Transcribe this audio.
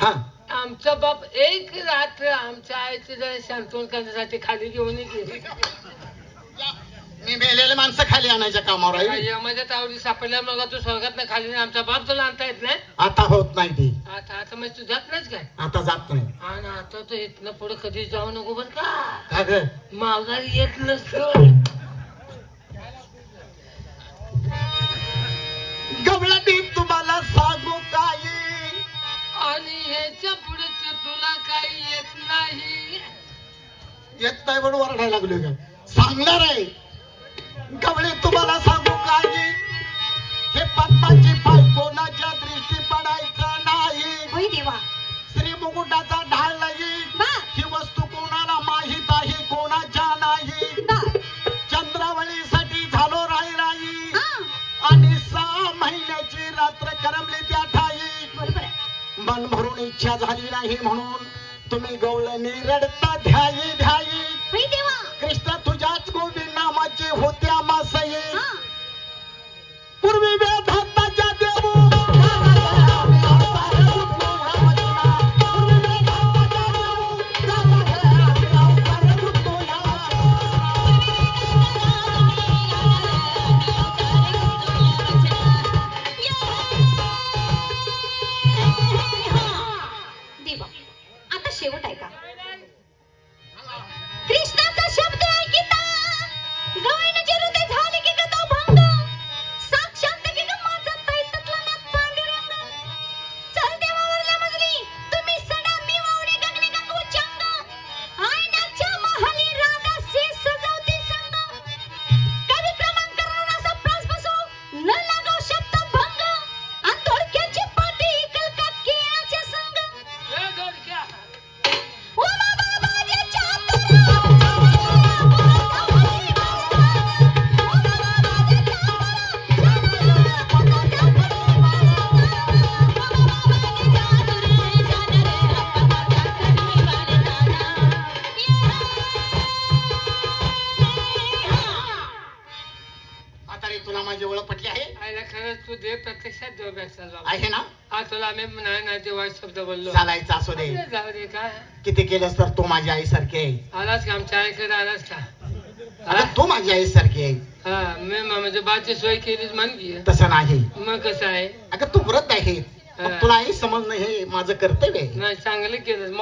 हा आमचा बाप एक रात्र आमच्या आईचे जरा शांतवण करण्यासाठी खाली घेऊन गेली. मी मेलेले माणसं खाली आणायच्या कामावर आहे. माझ्या तावडी सापडल्या मग तू स्वर्गात नाही खाली नाही. आमचा बाप तुला आणता येत नाही. आता होत नाही ती. आता आता मग तू जात नाहीस काय? आता जात नाही. आणि आता तर इथनं पुढे कधी जाऊ नको बर का. का ग माघारी येत नसतो. गवळणी तुम्हाला सांगू काही आणि ह्याच्या पुढे तुला काही येत नाही. येत नाही म्हणून ओरडायला लागलो का? सांगणार आहे. गवळी तुम्हाला सांगू काही हे पद्माची पाय कोणाच्या दृष्टी पडायचं नाही. देवा श्री मुकुटाचा ढाल नाही. ही वस्तू कोणाला माहित आहे कोणाच्या नाही. चंद्रावळीसाठी झालो राई राई आणि 6 महिन्याची रात्र करमली त्या ठाई. मन भरून इच्छा झाली नाही म्हणून तुम्ही गवळणी रडता ध्याई ध्याई. कृष्ण तुझ्याच गोविंद नामाचे होत्या मासई. पूर्वी वेदांताच्या देऊ आता शेवट आहे का? कृष्णाचा शब्द ऐकिता गवळणीचे हृदय झाले की ग तो भंग. साक्षात की ग माझा तैततला नाथ पांडुरंग. चल देवावरल्या मजली तुम्ही सडा मी वावडे गगने गंगू चंग. आयनाच्या महाली राधा से सजवते संग. कवी क्रमांक असा प्रास बसो न लागाव शब्द भंग. आणि थोडक्याची पाठी कलका केळाच्या संग. उमा बाबाजी आता रे तुला माझी ओळख पटली आहे. आईला खरंच तू देव प्रत्यक्षात देव भेटला. आहे ना. हा तुला आम्ही नाही नाही ते वाईट शब्द बोललो. चालायचं असू दे. जाऊ दे काय. किती केलंस तर तू माझी आई सारखी आहे. आलास का आमच्या आईकडे आलास का? आता तू माझी आई सारखी आहे. हा मी म्हणजे बाची सोय केलीच मान की. तसं नाही. मग कसं आहे? अगं तू व्रत आहे. हा. तुला आई समजणं हे माझं कर्तव्य आहे. नाही चांगलं केलं. मग